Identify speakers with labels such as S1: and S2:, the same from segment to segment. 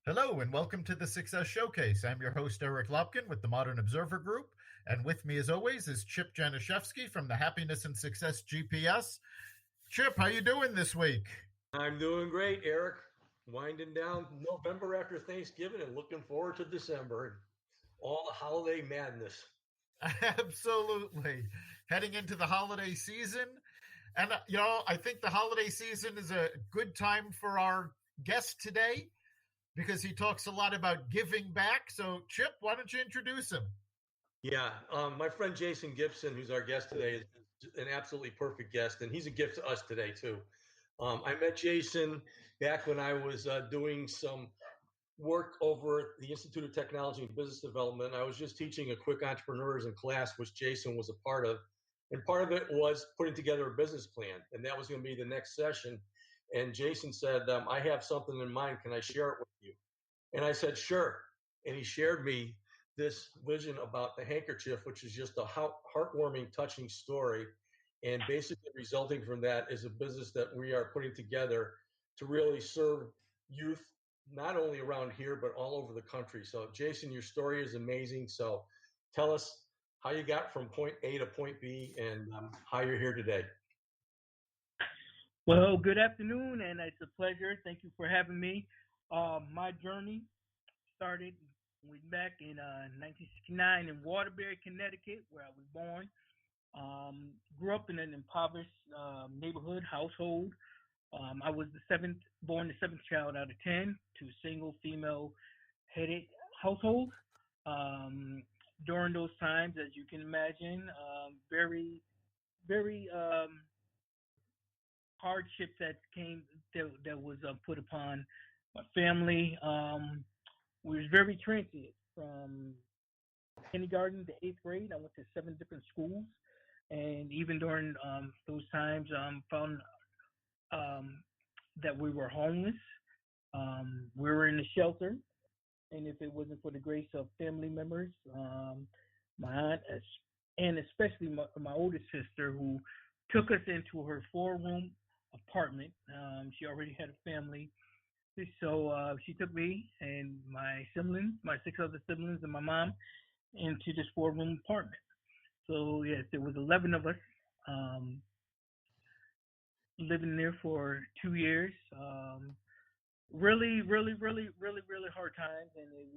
S1: Hello and welcome to the Success Showcase. I'm your host, Eric Lopkin with the Modern Observer Group. And with me, as always, is Chip Janiszewski from the Happiness and Success GPS. Chip, how you doing this week?
S2: I'm doing great, Eric. Winding down November after Thanksgiving and looking forward to December and all the holiday madness.
S1: Absolutely. Heading into the holiday season. And, I think the holiday season is a good time for our guest today because he talks a lot about giving back. So, Chip, why don't you introduce him?
S2: Yeah, my friend Jason Gibson, who's our guest today, is an absolutely perfect guest, and he's a gift to us today, too. I met Jason back when I was doing some work over at the Institute of Technology and Business Development. I was just teaching a quick entrepreneurism class, which Jason was a part of. And part of it was putting together a business plan. And that was going to be the next session. And Jason said, I have something in mind. Can I share it with you? And I said, sure. And he shared me this vision about the handkerchief, which is just a heartwarming, touching story. And basically resulting from that is a business that we are putting together to really serve youth, not only around here, but all over the country. So Jason, your story is amazing. So tell us how you got from point A to point B and how you're here today.
S3: Well, good afternoon, and it's a pleasure. Thank you for having me. My journey started way back in 1969 in Waterbury, Connecticut, where I was born. Grew up in an impoverished neighborhood household. I was born the seventh child out of 10 to a single female-headed household. During those times, as you can imagine, very, very hardship that was put upon my family. Was very transient. From kindergarten to eighth grade, I went to 7 different schools, and even during those times, found that we were homeless. We were in a shelter, and if it wasn't for the grace of family members, my aunt, and especially my oldest sister, who took us into her 4-room apartment. She already had a family. So she took me and my siblings, my 6 other siblings, and my mom into this 4-room apartment. So yes, there was 11 of us living there for 2 years. Really hard times, and it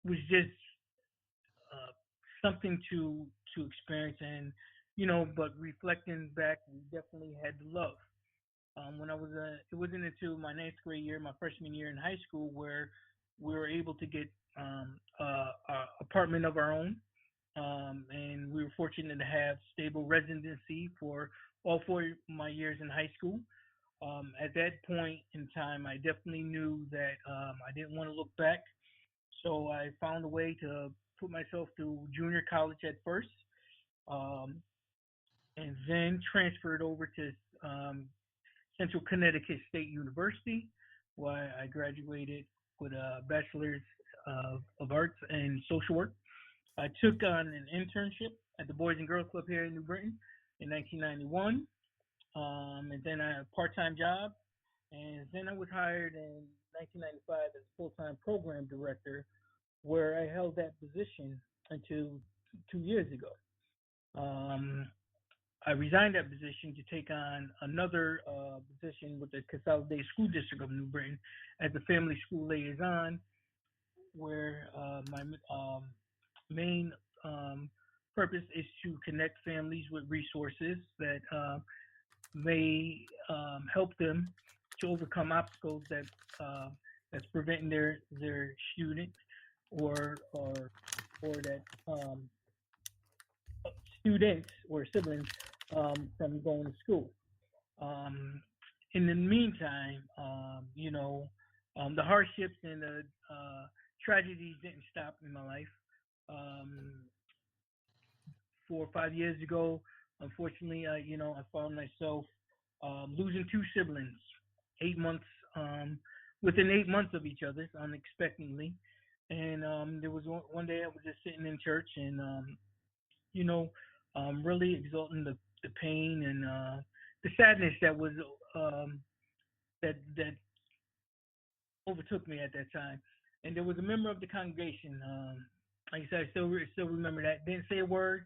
S3: was just something to experience. And but reflecting back, we definitely had the love. When it wasn't until my 9th grade year, my freshman year in high school, where we were able to get an apartment of our own, and we were fortunate to have stable residency for all 4 of my years in high school. At that point in time, I definitely knew that I didn't want to look back, so I found a way to put myself through junior college at first, and then transferred over to Central Connecticut State University, where I graduated with a bachelor's of arts in social work. I took on an internship at the Boys and Girls Club here in New Britain in 1991, and then I had a part-time job, and then I was hired in 1995 as a full-time program director, where I held that position until 2 years ago. I resigned that position to take on another position with the Consolidated School District of New Britain as a family school liaison, where my main purpose is to connect families with resources that may help them to overcome obstacles that's preventing their students or that students or siblings from going to school. In the meantime, the hardships and the tragedies didn't stop in my life. 4 or 5 years ago, unfortunately, I found myself losing 2 siblings, 8 months within 8 months of each other, unexpectedly. And there was one day I was just sitting in church and really exulting the pain and the sadness that was that overtook me at that time. And there was a member of the congregation. Like I said, I still remember that. Didn't say a word.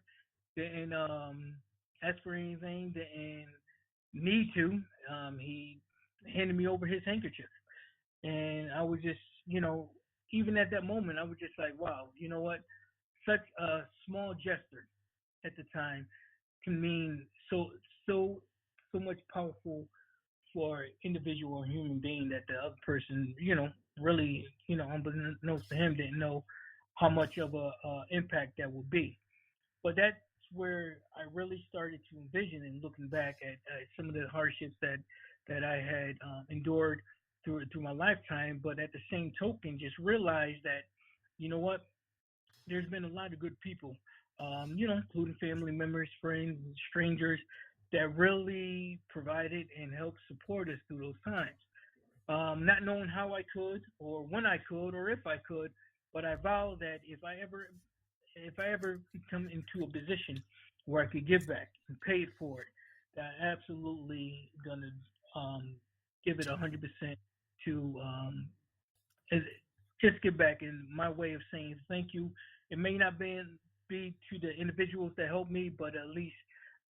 S3: Didn't ask for anything. Didn't need to. He handed me over his handkerchief, and I was just, even at that moment, I was just like, wow, you know what? Such a small gesture at the time can mean so so much powerful for individual or human being that the other person, really, unbeknownst to him, didn't know how much of a impact that would be. But that's where I really started to envision and looking back at some of the hardships that I had endured through my lifetime. But at the same token, just realized that, you know what, there's been a lot of good people, including family members, friends, strangers, that really provided and helped support us through those times. Not knowing how I could, or when I could, or if I could, but I vow that if I ever come into a position where I could give back and pay it forward, that I absolutely gonna give it 100% to as- just give back. In my way of saying thank you, it may not be to the individuals that helped me, but at least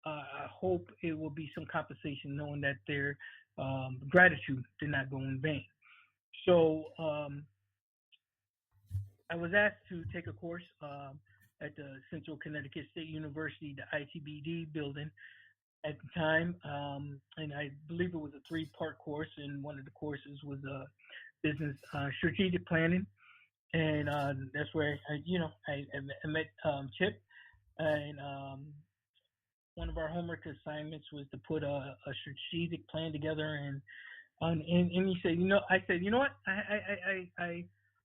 S3: I hope it will be some compensation, knowing that their gratitude did not go in vain. So I was asked to take a course at the Central Connecticut State University, the ITBD building at the time, and I believe it was a three-part course, and one of the courses was business strategic planning, and that's where I met Chip, and one of our homework assignments was to put a strategic plan together, and he said, I said, you know what,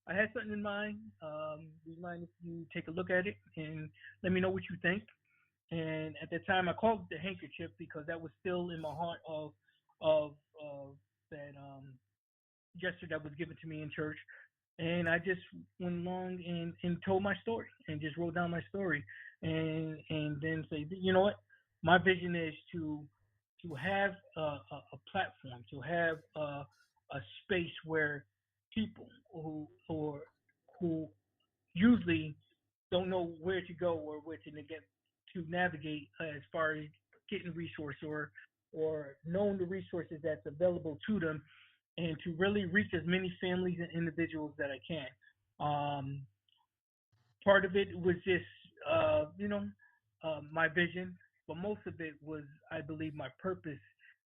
S3: I had something in mind. Do you mind if you take a look at it and let me know what you think? And at that time, I called it the handkerchief because that was still in my heart of that gesture that was given to me in church. And I just went along and told my story and just wrote down my story and then say, you know what, my vision is to have a platform, to have a space where people who usually don't know where to go or where to get to navigate as far as getting resource or knowing the resources that's available to them, and to really reach as many families and individuals that I can. Um, Part of it was just my vision, but most of it was, I believe, my purpose.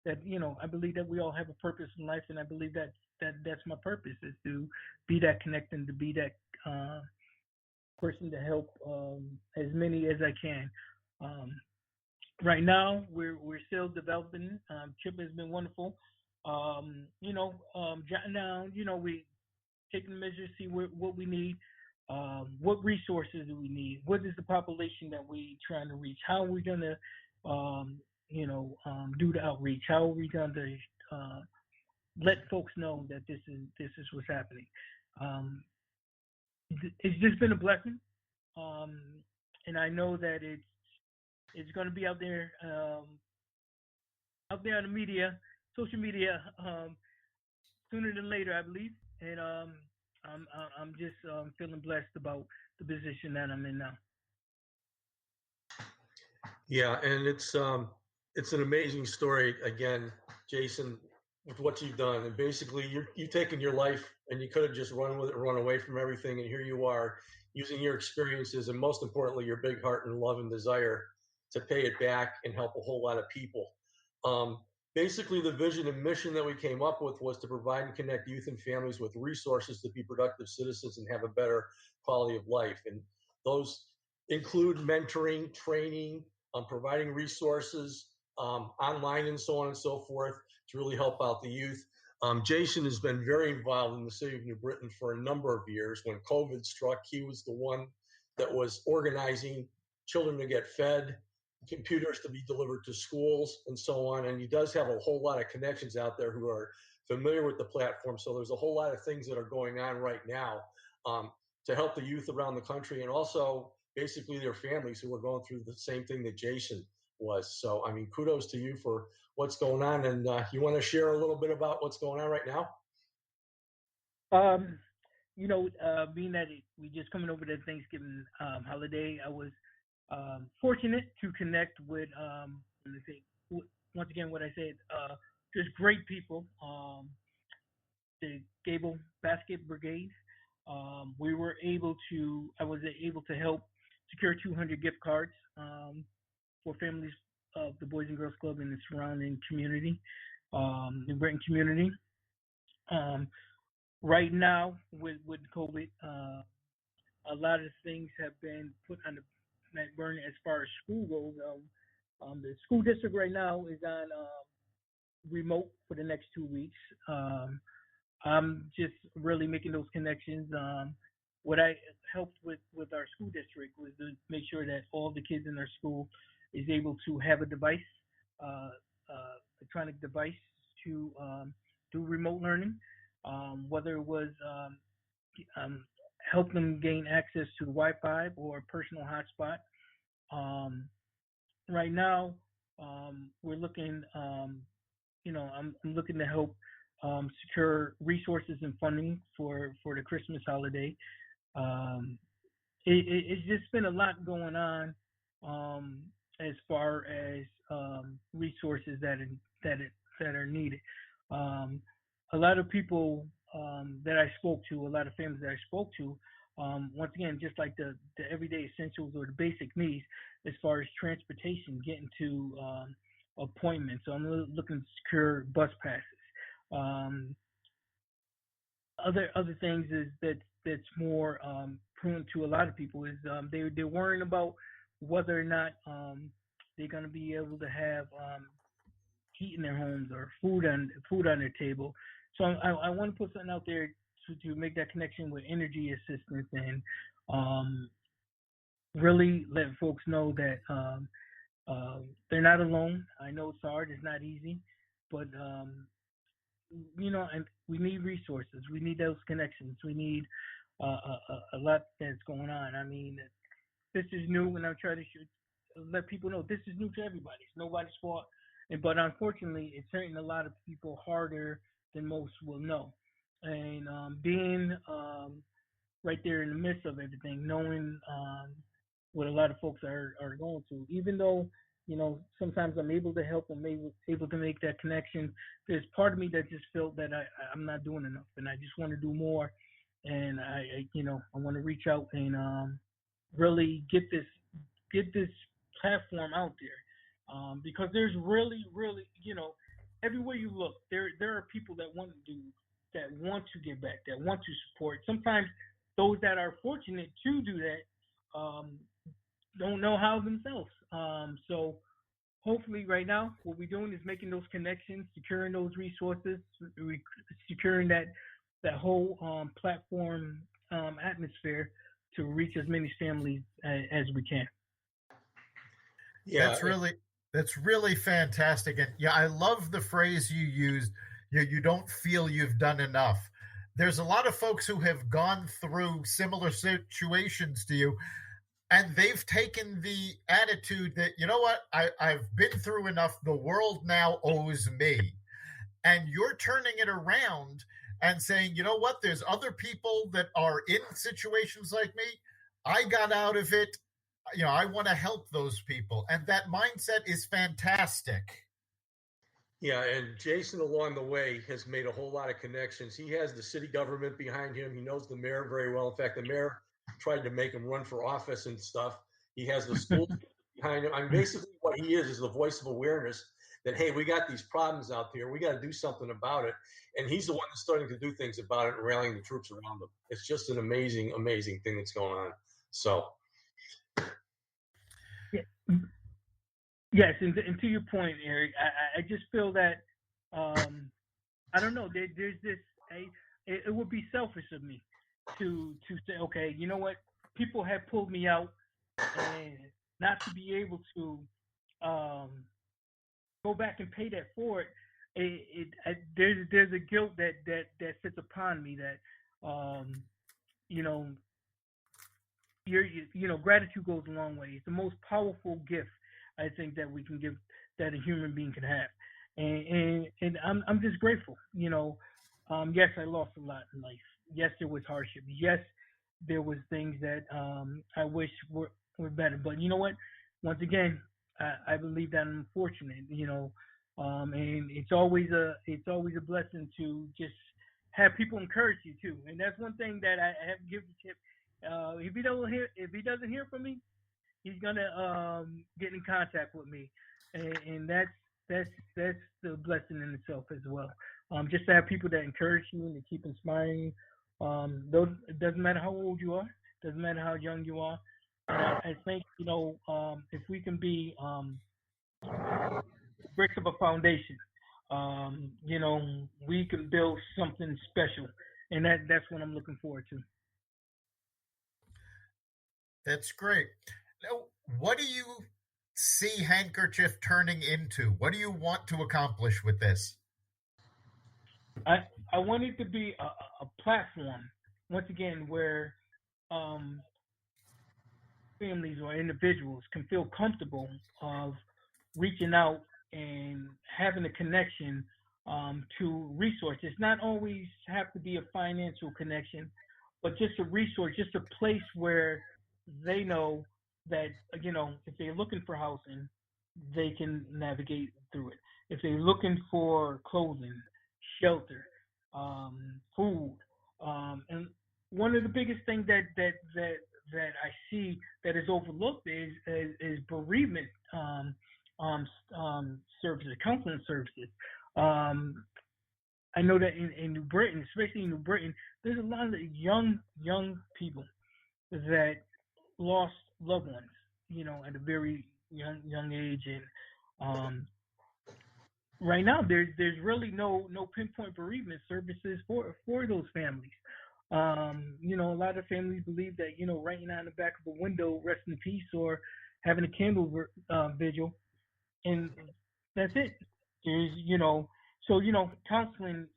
S3: That I believe that we all have a purpose in life, and I believe that's my purpose, is to be that connecting, to be that person to help as many as I can. Um, right now, we're still developing. Chip has been wonderful. Jotting down. We taking measures, see what we need. What resources do we need? What is the population that we trying to reach? How are we gonna, do the outreach? How are we gonna let folks know that this is what's happening? Um, it's just been a blessing, um, and I know that it's going to be out there on the media, social media, sooner than later, I believe. And I'm just feeling blessed about the position that I'm in now.
S2: Yeah, and it's an amazing story again, Jason, with what you've done. And basically, you've taken your life and you could have just run with it, run away from everything, and here you are using your experiences and most importantly your big heart and love and desire to pay it back and help a whole lot of people. Um, Basically, the vision and mission that we came up with was to provide and connect youth and families with resources to be productive citizens and have a better quality of life. And those include mentoring, training, providing resources online and so on and so forth to really help out the youth. Jason has been very involved in the city of New Britain for a number of years. When COVID struck, he was the one that was organizing children to get fed, computers to be delivered to schools, and so on. And he does have a whole lot of connections out there who are familiar with the platform. So there's a whole lot of things that are going on right now to help the youth around the country, and also basically their families who are going through the same thing that Jason was. So, I mean, kudos to you for what's going on. And you want to share a little bit about what's going on right now?
S3: Um, being that we just coming over the Thanksgiving holiday, I was fortunate to connect with, let's say, once again, what I said, just great people. The Gable Basket Brigade. I was able to help secure 200 gift cards for families of the Boys and Girls Club in the surrounding community, the Britain community. Um, right now, with COVID, a lot of things have been put on the back burner as far as school goes. The school district right now is on remote for the next 2 weeks. I'm just really making those connections. What I helped with our school district was to make sure that all the kids in our school is able to have a device, uh, electronic device to do remote learning. Whether it was um, help them gain access to Wi-Fi or a personal hotspot. Um, right now, we're looking. I'm looking to help secure resources and funding for the Christmas holiday. Um, it's just been a lot going on um, as far as resources that are needed. Um, a lot of people that I spoke to, a lot of families that I spoke to, once again, just like the everyday essentials or the basic needs, as far as transportation, getting to appointments. So I'm looking to secure bus passes. Um, other things is that's more prone to a lot of people is they're worrying about whether or not they're going to be able to have heat in their homes or food on their table. So I want to put something out there to make that connection with energy assistance and um, really let folks know that they're not alone. I know it's hard, it's not easy, but and we need resources. We need those connections. We need a lot that's going on. I mean, this is new, and I'm trying to let people know this is new to everybody. It's nobody's fault, but unfortunately, it's hurting a lot of people harder than most will know. And being right there in the midst of everything, knowing what a lot of folks are going through. Even though sometimes I'm able to help, I'm able to make that connection. There's part of me that just felt that I'm not doing enough, and I just want to do more. And I want to reach out and really get this platform out there because there's really everywhere you look there are people that want to give back, that want to support. Sometimes those that are fortunate to do that don't know how themselves. So hopefully right now what we're doing is making those connections, securing those resources, securing that whole platform atmosphere to reach as many families as we can.
S2: Yeah,
S1: That's really fantastic. And yeah, I love the phrase you used. You don't feel you've done enough. There's a lot of folks who have gone through similar situations to you, and they've taken the attitude that, you know what, I've been through enough. The world now owes me. And you're turning it around and saying, you know what, there's other people that are in situations like me. I got out of it. I want to help those people. And that mindset is fantastic.
S2: yeah, and Jason along the way has made a whole lot of connections. He has the city government behind him. He knows the mayor very well. In fact, the mayor tried to make him run for office and stuff. He has the schools behind him. I mean, basically, what he is the voice of awareness that, hey, we got these problems out there. We got to do something about it. And he's the one that's starting to do things about it and rallying the troops around him. It's just an amazing, amazing thing that's going on. So,
S3: Yeah. Yes, and to your point, Eric, I just feel that I don't know. There's this. It would be selfish of me to say, okay, you know what? People have pulled me out, and not to be able to um, go back and pay that forward. There's a guilt that sits upon me that you know gratitude goes a long way. It's the most powerful gift I think that we can give, that a human being can have, and I'm just grateful. Yes, I lost a lot in life. Yes, there was hardship. Yes, there was things that I wish were better. But you know what? Once again, I believe that I'm fortunate. And it's always a blessing to just have people encourage you too. And that's one thing that I have to give to Chip. If he doesn't hear from me, he's gonna get in contact with me, and that's the blessing in itself as well. Just to have people that encourage you and to keep inspiring you. Those it doesn't matter how old you are, doesn't matter how young you are, and I think if we can be bricks of a foundation, we can build something special, and that's what I'm looking forward to.
S1: That's great. Now, what do you see Handkerchief turning into? What do you want to accomplish with this?
S3: I I want it to be a platform once again where um, families or individuals can feel comfortable of reaching out and having a connection to resources. Not always have to be a financial connection, but just a resource, just a place where they know that if they're looking for housing, they can navigate through it. If they're looking for clothing, shelter, food, and one of the biggest things that I see that is overlooked is bereavement services, counseling services. Um, I know that in New Britain, especially in New Britain, there's a lot of young people that lost loved ones, at a very young age, and um, right now there's really no pinpoint bereavement services for those families. A lot of families believe that writing on the back of a window, "Rest in peace," or having a candle vigil, and that's it. There's so counseling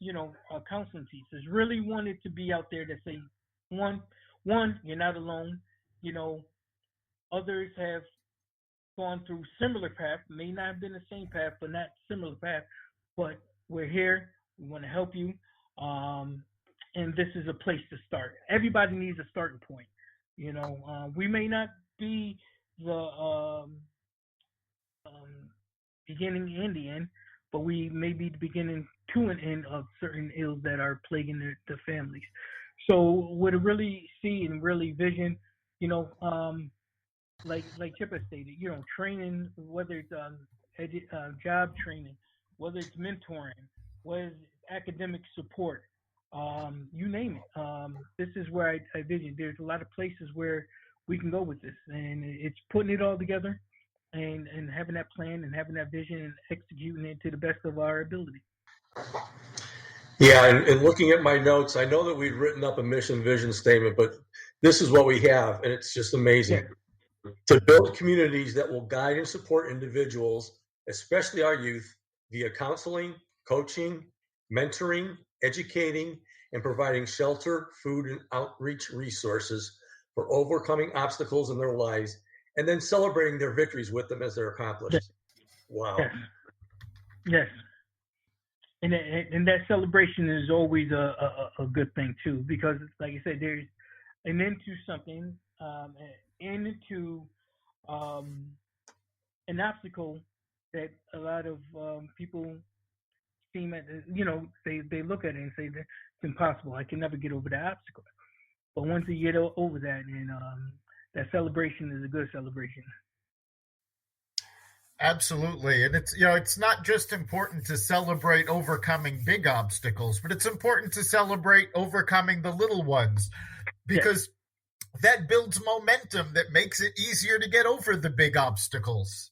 S3: pieces really wanted to be out there to say one you're not alone. You know, Others have gone through similar path, may not have been the same path, but not similar path. But we're here. We want to help you. Um, and this is a place to start. Everybody needs a starting point. We may not be the um, beginning and the end, but we may be the beginning to an end of certain ills that are plaguing the families. So, would really see and really vision, you know, um, like Chip has stated, training, whether it's job training, whether it's mentoring, whether it's academic support, you name it. This is where I vision. There's a lot of places where we can go with this, and it's putting it all together and having that plan and having that vision and executing it to the best of our ability.
S2: Yeah, and looking at my notes, I know that we'd written up a mission vision statement, but this is what we have, and it's just amazing.
S3: Yes,
S2: To build communities that will guide and support individuals, especially our youth, via counseling, coaching, mentoring, educating, and providing shelter, food, and outreach resources for overcoming obstacles in their lives, and then celebrating their victories with them as they're
S3: yes,
S2: accomplished. Wow.
S3: yes, yes. And that celebration is always a good thing too, because like I said, there's an into something, into um, an obstacle that a lot of people seem at, they look at it and say that it's impossible. I can never get over that obstacle. But once you get over that, and that celebration is a good celebration.
S1: Absolutely. And it's not just important to celebrate overcoming big obstacles, but it's important to celebrate overcoming the little ones
S3: Yes,
S1: because that builds momentum that makes it easier to get over the big obstacles.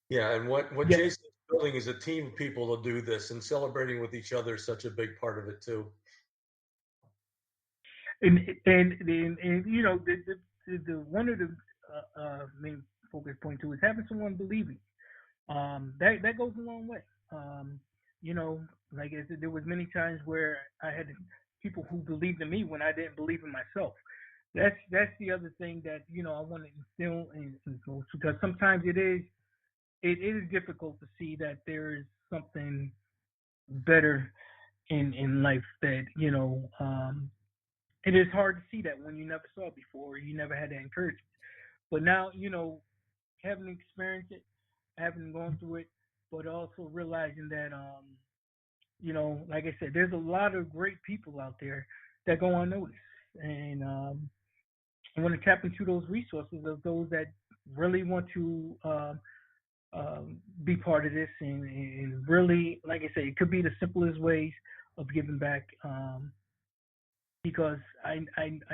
S2: Yeah, and what
S3: yes,
S2: Jason's building is a team of people to do this, and celebrating with each other is such a big part of it too.
S3: and the one of the main focus point too is having someone believing. That goes a long way. Um, like I said, there was many times where I had people who believed in me when I didn't believe in myself. That's the other thing that I want to instill in folks, because sometimes it is difficult to see that there is something better in life that it is hard to see that when you never saw it before, or you never had that encouragement. But now, having experienced it, having gone through it, but also realizing that, like I said, there's a lot of great people out there that go unnoticed, and I want to tap into those resources of those that really want to be part of this, and really, like I say, it could be the simplest ways of giving back. Because I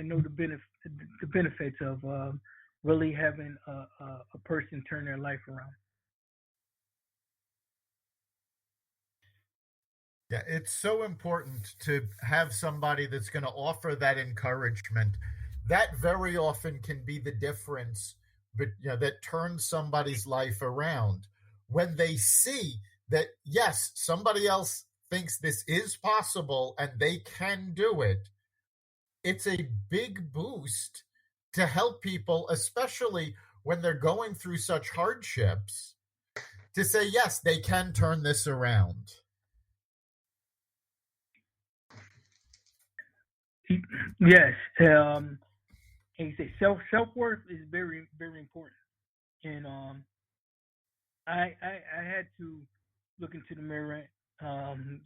S3: know the benefits of really having a person turn their life around.
S1: Yeah, it's so important to have somebody that's going to offer that encouragement. That very often can be the difference, but that turns somebody's life around when they see that yes, somebody else thinks this is possible and they can do it. It's a big boost to help people, especially when they're going through such hardships, to say, yes, they can turn this around.
S3: Yes. And you say self-worth is very, very important. And I had to look into the mirror.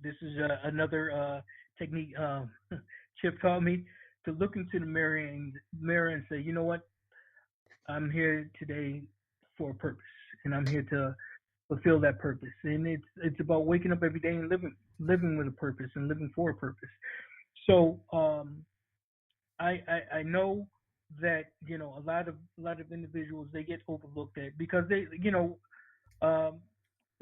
S3: This is another technique Chip taught me, to look into the mirror and say, you know what, I'm here today for a purpose, and I'm here to fulfill that purpose. And it's about waking up every day and living with a purpose and living for a purpose. So I know that a lot of individuals, they get overlooked at because they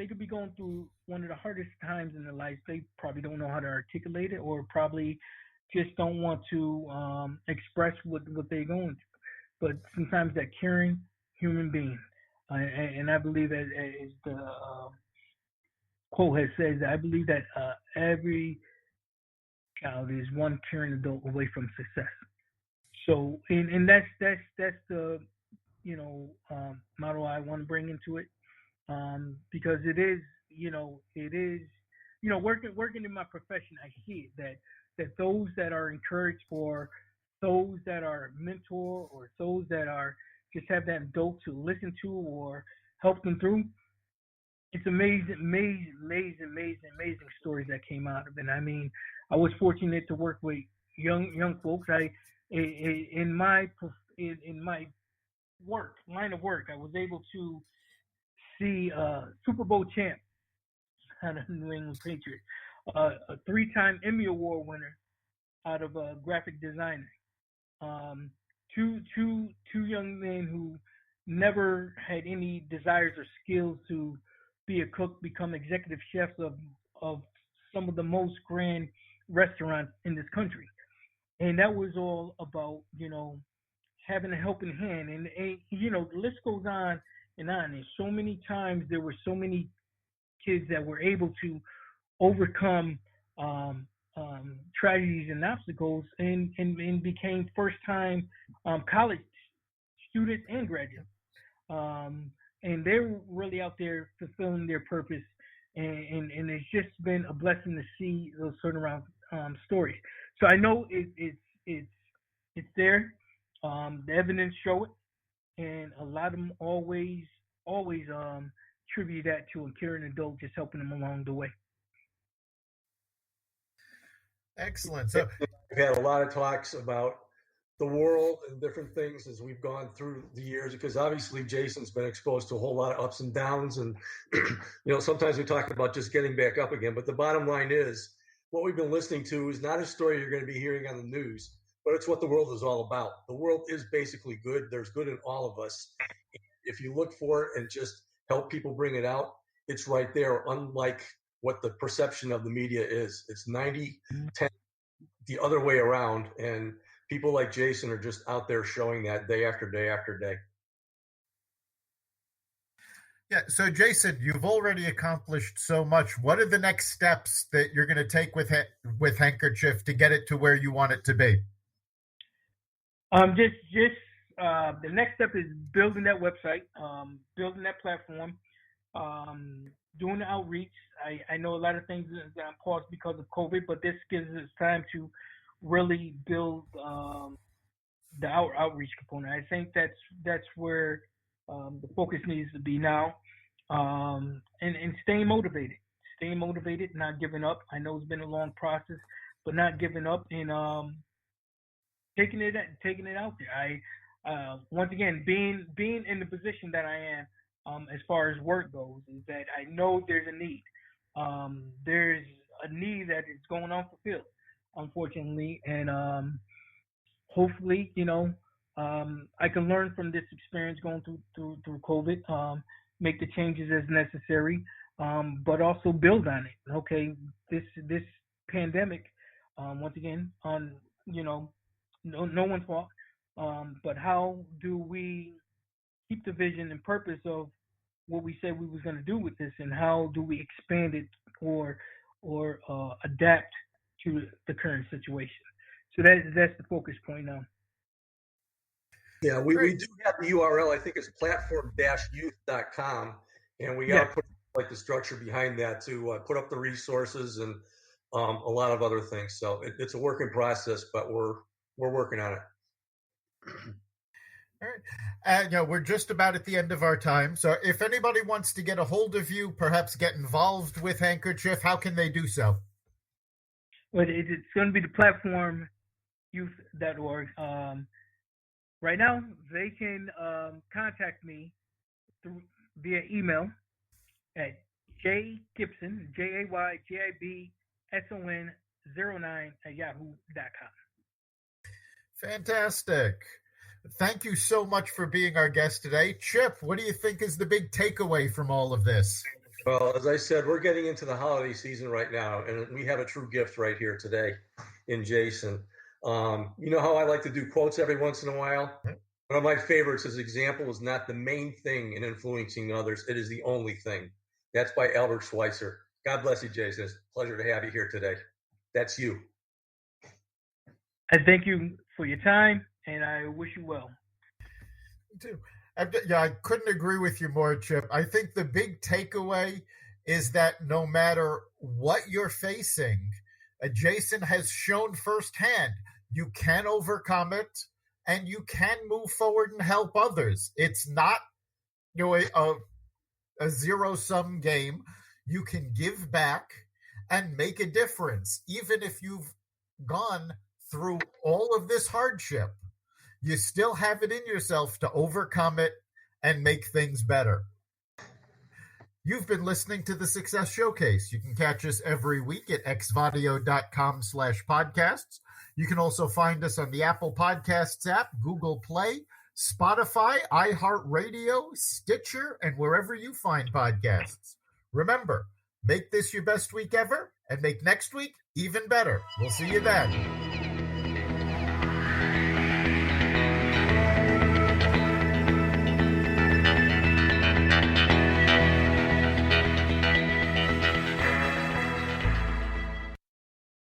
S3: could be going through one of the hardest times in their life. They probably don't know how to articulate it, or probably just don't want to express what they're going through. But sometimes that caring human being, and I believe, as the quote has said, I believe that every child is one caring adult away from success. So, and that's the model I want to bring into it, because working in my profession, I see that those that are encouraged, for those that are mentor, or those that are just have that adult to listen to or help them through. It's amazing stories that came out of it. I mean, I was fortunate to work with young folks. In my line of work, I was able to see Super Bowl champ out of New England Patriots, a three-time Emmy Award winner out of a graphic designer. Two young men who never had any desires or skills to be a cook become executive chefs of some of the most grand restaurants in this country. And that was all about having a helping hand. And the list goes on and on. And so many times there were so many kids that were able to overcome tragedies and obstacles, and became first time college students and graduates. And they're really out there fulfilling their purpose. And it's just been a blessing to see those turnaround stories. So I know it's there. The evidence show it, and a lot of them always attribute that to a caring adult just helping them along the way.
S1: Excellent. So
S2: we've had a lot of talks about the world and different things as we've gone through the years, because obviously Jason's been exposed to a whole lot of ups and downs, and sometimes we talk about just getting back up again, but the bottom line is what we've been listening to is not a story you're going to be hearing on the news, but it's what the world is all about. The world is basically good. There's good in all of us. If you look for it and just help people bring it out, it's right there, unlike what the perception of the media is. It's 90-10 the other way around, and people like Jason are just out there showing that day after day after day.
S1: Yeah. So, Jason, you've already accomplished so much. What are the next steps that you're going to take with Handkerchief to get it to where you want it to be?
S3: The next step is building that website, building that platform, doing the outreach. I know a lot of things that are paused because of COVID, but this gives us time to really build the outreach component. I think that's where the focus needs to be now, and staying motivated, not giving up. I know it's been a long process, but not giving up and taking it out there. Once again, being in the position that I am, as far as work goes, is that I know there's a need. There's a need that is going unfulfilled, unfortunately, and hopefully, I can learn from this experience going through COVID, make the changes as necessary, but also build on it. Okay, this pandemic, once again, on no one's fault, but how do we keep the vision and purpose of what we said we was going to do with this, and how do we expand it or adapt to the current situation? So that's the focus point now.
S2: Yeah, we do have the URL. I think it's platform-youth.com, and we got to put like the structure behind that to put up the resources and a lot of other things. So it's a work in process, but we're working on it.
S1: All right. We're just about at the end of our time. So if anybody wants to get a hold of you, perhaps get involved with Handkerchief, how can they do so?
S3: Well, it's going to be the platform youth.org. Right now, they can contact me via email at jgibson, JAYGIBSON09@yahoo.com.
S1: Fantastic. Thank you so much for being our guest today. Chip, what do you think is the big takeaway from all of this?
S2: Well, as I said, we're getting into the holiday season right now, and we have a true gift right here today in Jason. You know how I like to do quotes every once in a while? One of my favorites is example is not the main thing in influencing others. It is the only thing. That's by Albert Schweitzer. God bless you, Jason. It's a pleasure to have you here today. That's you.
S3: I thank you for your time, and I wish you well.
S1: Me too. I couldn't agree with you more, Chip. I think the big takeaway is that no matter what you're facing, Jason has shown firsthand you can overcome it and you can move forward and help others. It's not a zero-sum game. You can give back and make a difference. Even if you've gone through all of this hardship, you still have it in yourself to overcome it and make things better. You've been listening to the Success Showcase. You can catch us every week at xvadio.com/podcasts. You can also find us on the Apple Podcasts app, Google Play, Spotify, iHeartRadio, Stitcher, and wherever you find podcasts. Remember, make this your best week ever and make next week even better. We'll see you then.